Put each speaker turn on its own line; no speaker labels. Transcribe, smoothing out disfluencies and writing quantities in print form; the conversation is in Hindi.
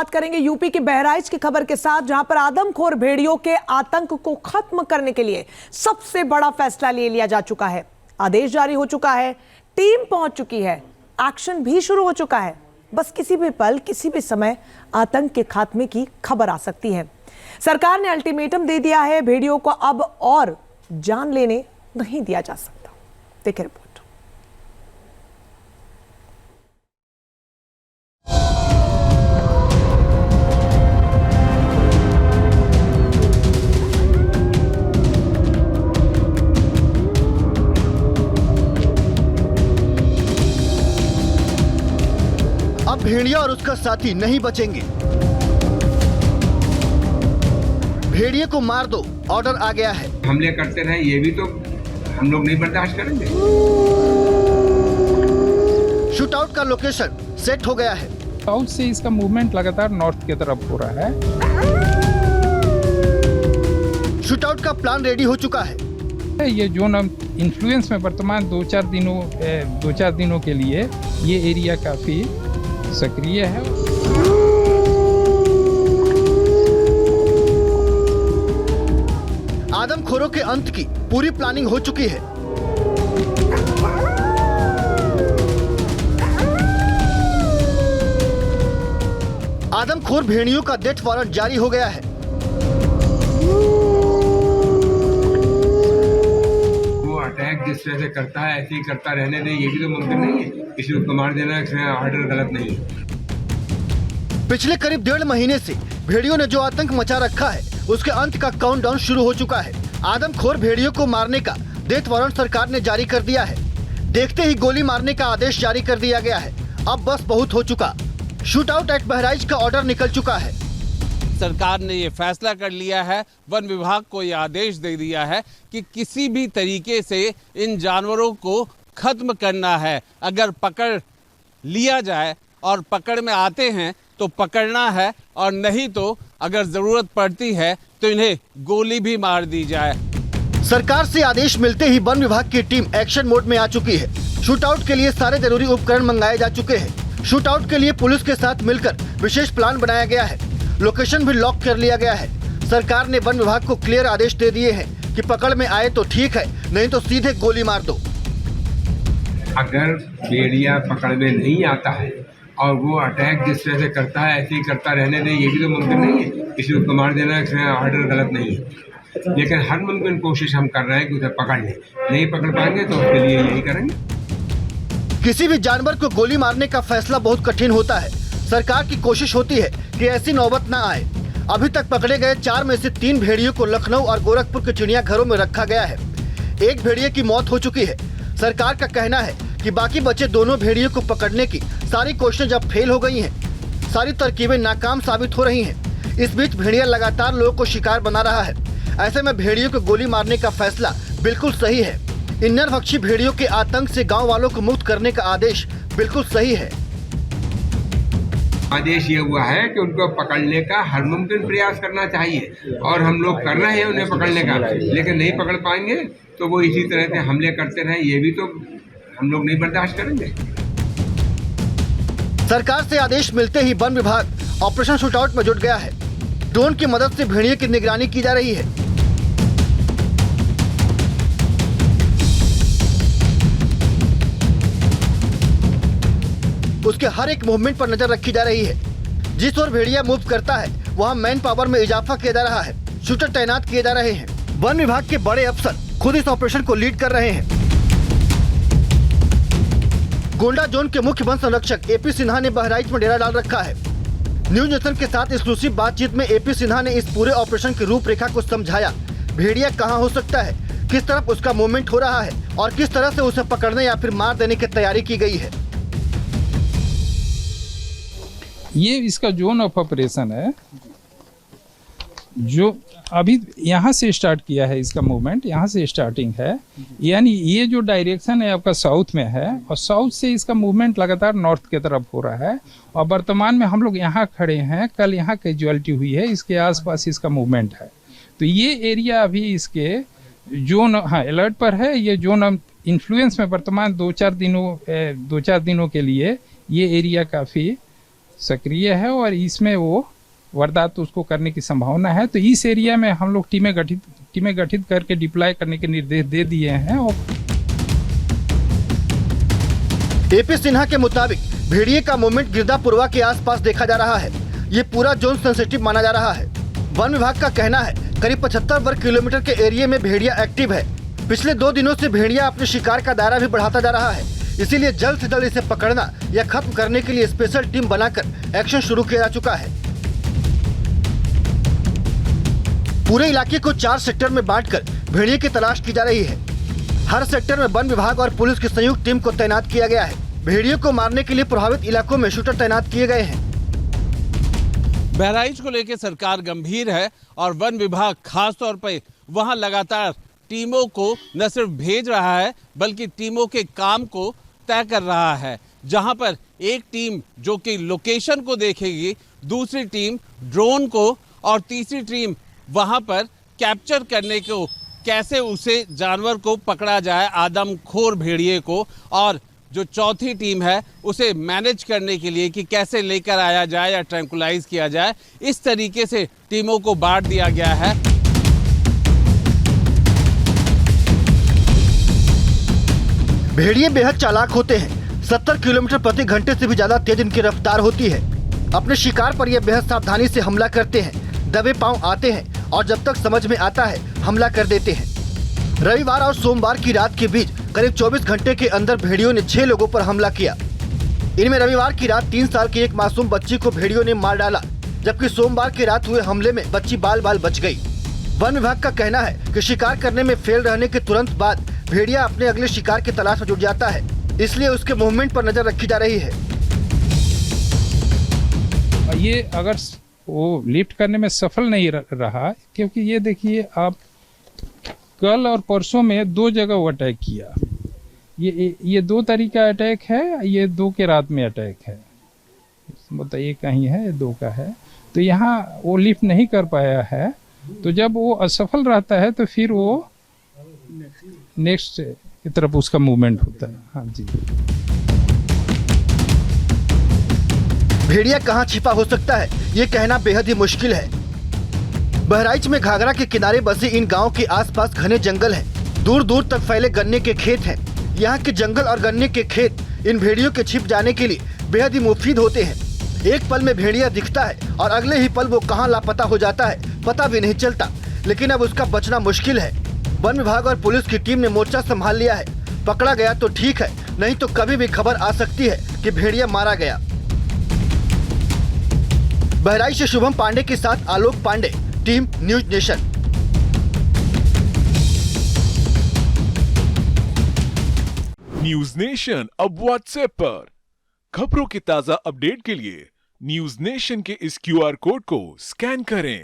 शुरुआत करेंगे यूपी के बहराइच की खबर के साथ, जहां पर आदमखोर भेड़ियों के आतंक को खत्म करने के लिए सबसे बड़ा फैसला ले लिया जा चुका है। आदेश जारी हो चुका है, टीम पहुंच चुकी है, एक्शन भी शुरू हो चुका है। बस किसी भी पल, किसी भी समय आतंक के खात्मे की खबर आ सकती है। सरकार ने अल्टीमेटम दे दिया है, भेड़ियों को अब और जान लेने नहीं दिया जा सकता। देखिए रिपोर्ट।
अब भेड़िया और उसका साथी नहीं बचेंगे। भेड़िए को मार दो, ऑर्डर आ गया है।
हमले करते रहे, ये भी तो हम लोग नहीं बर्दाश्त करेंगे।
शूटआउट का लोकेशन सेट हो गया है।
साउथ से इसका मूवमेंट लगातार नॉर्थ की तरफ हो रहा है।
शूटआउट का प्लान रेडी हो चुका है।
ये जोन इन्फ्लुएंस में वर्तमान दो चार दिनों के लिए ये एरिया काफी सक्रिय है।
आदमखोरों के अंत की पूरी प्लानिंग हो चुकी है। आदमखोर भेड़ियों का डेथ वारंट जारी हो गया है।
वो अटैक जिस तरह से करता है ऐसे ही करता रहने दें, ये भी तो मुमकिन नहीं है। किसी को मार देना इसमें ऑर्डर गलत नहीं है।
पिछले करीब 1.5 महीने से भेड़ियों ने जो आतंक मचा रखा है, उसके अंत का काउंटडाउन शुरू हो चुका है। आदमखोर भेड़ियों को मारने का डेथ वारंट सरकार ने जारी कर दिया है। देखते ही गोली मारने का आदेश जारी कर दिया गया है। अब बस बहुत हो चुका। शूटआउट एट बहराइच का ऑर्डर निकल चुका है।
सरकार ने ये फैसला कर लिया है, वन विभाग को ये आदेश दे दिया है कि किसी भी तरीके से इन जानवरों को खत्म करना है। अगर पकड़ लिया जाए और पकड़ में आते हैं तो पकड़ना है, और नहीं तो अगर जरूरत पड़ती है तो इन्हें गोली भी मार दी जाए।
सरकार से आदेश मिलते ही वन विभाग की टीम एक्शन मोड में आ चुकी है। शूटआउट के लिए सारे जरूरी उपकरण मंगाए जा चुके हैं। शूटआउट के लिए पुलिस के साथ मिलकर विशेष प्लान बनाया गया है। लोकेशन भी लॉक कर लिया गया है। सरकार ने वन विभाग को क्लियर आदेश दे दिए हैं कि पकड़ में आए तो ठीक है, नहीं तो सीधे गोली मार दो।
अगर भेड़िया पकड़ में नहीं आता है और वो अटैक जिस तरह से करता है ऐसे ही करता रहने दें, ये भी तो मुमकिन नहीं है। किसी को मार देना इसमें ऑर्डर गलत नहीं है। लेकिन हर मुमकिन कोशिश हम कर रहे हैं कि उसे पकड़ लें। नहीं पकड़ पाएंगे तो उसके लिए यही करेंगे।
किसी भी जानवर को गोली मारने का फैसला बहुत कठिन होता है। सरकार की कोशिश होती है कि ऐसी नौबत न आए। अभी तक पकड़े गए 4 में से 3 भेड़ियों को लखनऊ और गोरखपुर के चिड़ियाघरों में रखा गया है। एक भेड़िए की मौत हो चुकी है। सरकार का कहना है कि बाकी बचे दोनों भेड़ियों को पकड़ने की सारी कोशिशें जब फेल हो गई हैं, सारी तरकीबें नाकाम साबित हो रही हैं। इस बीच भेड़िया लगातार लोगों को शिकार बना रहा है। ऐसे में भेड़ियों को गोली मारने का फैसला बिल्कुल सही है। इन नरभक्षी भेड़ियों के आतंक से गांव वालों को मुक्त करने का आदेश बिल्कुल सही है।
आदेश ये हुआ है कि उनको पकड़ने का हर मुमकिन प्रयास करना चाहिए, और हम लोग कर रहे हैं उन्हें पकड़ने का। लेकिन नहीं पकड़ पाएंगे तो वो इसी तरह से हमले करते रहे, ये भी तो हम लोग नहीं बर्दाश्त करेंगे।
सरकार से आदेश मिलते ही वन विभाग ऑपरेशन शूटआउट में जुट गया है। ड्रोन की मदद से भेड़िए की निगरानी की जा रही है। उसके हर एक मूवमेंट पर नजर रखी जा रही है। जिस ओर भेड़िया मूव करता है वहां मैन पावर में इजाफा किया जा रहा है। शूटर तैनात किए जा रहे हैं। वन विभाग के बड़े अफसर खुद इस ऑपरेशन को लीड कर रहे हैं। गोंडा जोन के मुख्य वन संरक्षक एपी सिन्हा ने बहराइच में डेरा डाल रखा है। न्यूज नेशन के साथ एक्सक्लूसिव बातचीत में एपी सिन्हा ने इस पूरे ऑपरेशन की रूपरेखा को समझाया। भेड़िया कहां हो सकता है, किस तरफ उसका मूवमेंट हो रहा है और किस तरह से उसे पकड़ने या फिर मार देने की तैयारी की गई है।
ये इसका जोन ऑफ ऑपरेशन है, जो अभी यहाँ से स्टार्ट किया है। इसका मूवमेंट यहाँ से स्टार्टिंग है, यानी ये जो डायरेक्शन है आपका साउथ में है, और साउथ से इसका मूवमेंट लगातार नॉर्थ की तरफ हो रहा है। और वर्तमान में हम लोग यहाँ खड़े हैं, कल यहाँ कैजुअलिटी हुई है, इसके आसपास इसका मूवमेंट है। तो ये एरिया अभी इसके जोन अलर्ट पर है। ये जोन इन्फ्लुएंस में वर्तमान दो चार दिनों के लिए ये एरिया काफ़ी सक्रिय है और इसमें वो वारदात उसको करने की संभावना है। तो इस एरिया में हम लोग टीमें गठित करके डिप्लॉय करने के निर्देश दे दिए हैं। और
एपी सिन्हा के मुताबिक भेड़िए का मूवमेंट गिरदापुरवा के आसपास देखा जा रहा है। ये पूरा जोन सेंसिटिव माना जा रहा है। वन विभाग का कहना है करीब 75 वर्ग किलोमीटर के एरिया में भेड़िया एक्टिव है। पिछले 2 दिनों से भेड़िया अपने शिकार का दायरा भी बढ़ाता जा रहा है। इसीलिए जल्द से जल्द इसे पकड़ना या खत्म करने के लिए स्पेशल टीम बनाकर एक्शन शुरू किया जा चुका है। पूरे इलाके को 4 सेक्टर में बांटकर भेड़िए की तलाश की जा रही है। हर सेक्टर में वन विभाग और पुलिस की संयुक्त टीम को तैनात किया गया है। भेड़ियों को मारने के लिए प्रभावित इलाकों में शूटर तैनात किए गए हैं।
बहराइच को लेकर सरकार गंभीर है और वन विभाग खास तौर पर वहां लगातार टीमों को न सिर्फ भेज रहा है बल्कि टीमों के काम को तय कर रहा है। जहां पर एक टीम जो कि लोकेशन को देखेगी, दूसरी टीम ड्रोन को और तीसरी टीम वहां पर कैप्चर करने को, कैसे उसे जानवर को पकड़ा जाए, आदमखोर भेड़िए को, और जो चौथी टीम है उसे मैनेज करने के लिए कि कैसे लेकर आया जाए या ट्रैंकुलाइज किया जाए। इस तरीके से टीमों को बांट दिया गया है।
भेड़िए बेहद चालाक होते हैं। 70 किलोमीटर प्रति घंटे से भी ज्यादा तेज इनकी रफ्तार होती है। अपने शिकार पर ये बेहद सावधानी से हमला करते हैं। दबे पांव आते हैं और जब तक समझ में आता है हमला कर देते हैं। रविवार और सोमवार की रात के बीच करीब 24 घंटे के अंदर भेड़ियों ने 6 लोगों पर हमला किया। इनमें रविवार की रात 3 साल की एक मासूम बच्ची को भेड़ियों ने मार डाला, जबकि सोमवार की रात हुए हमले में बच्ची बाल बाल बच गई। वन विभाग का कहना है कि शिकार करने में फेल रहने के तुरंत बाद भेड़िया अपने अगले शिकार की तलाश में जुट जाता है, इसलिए उसके मूवमेंट पर नजर रखी जा रही है।
ये अगर वो लिफ्ट करने में सफल नहीं रहा, क्योंकि ये देखिए आप, कल और परसों में 2 जगह वो अटैक किया। ये 2 तरीका अटैक है, ये 2 के रात में अटैक है, मतलब एक कहीं है, 2 का है। तो यहाँ वो लिफ्ट नहीं कर पाया है, तो जब वो असफल रहता है तो फिर वो नेक्स्ट की तरफ उसका मूवमेंट होता है। हाँ जी।
भेड़िया कहाँ छिपा हो सकता है ये कहना बेहद ही मुश्किल है। बहराइच में घाघरा के किनारे बसे इन गांव के आसपास घने जंगल हैं। दूर दूर तक फैले गन्ने के खेत हैं। यहाँ के जंगल और गन्ने के खेत इन भेड़ियों के छिप जाने के लिए बेहद ही मुफीद होते हैं। एक पल में भेड़िया दिखता है और अगले ही पल वो कहाँ लापता हो जाता है पता भी नहीं चलता, लेकिन अब उसका बचना मुश्किल है। वन विभाग और पुलिस की टीम ने मोर्चा संभाल लिया है। पकड़ा गया तो ठीक है, नहीं तो कभी भी खबर आ सकती है कि भेड़िया मारा गया। बहराइच से शुभम पांडे के साथ Alok Pandey, team News Nation.
News Nation अब व्हाट्सएप पर खबरों की ताजा अपडेट के लिए न्यूज नेशन के इस QR कोड को स्कैन करें।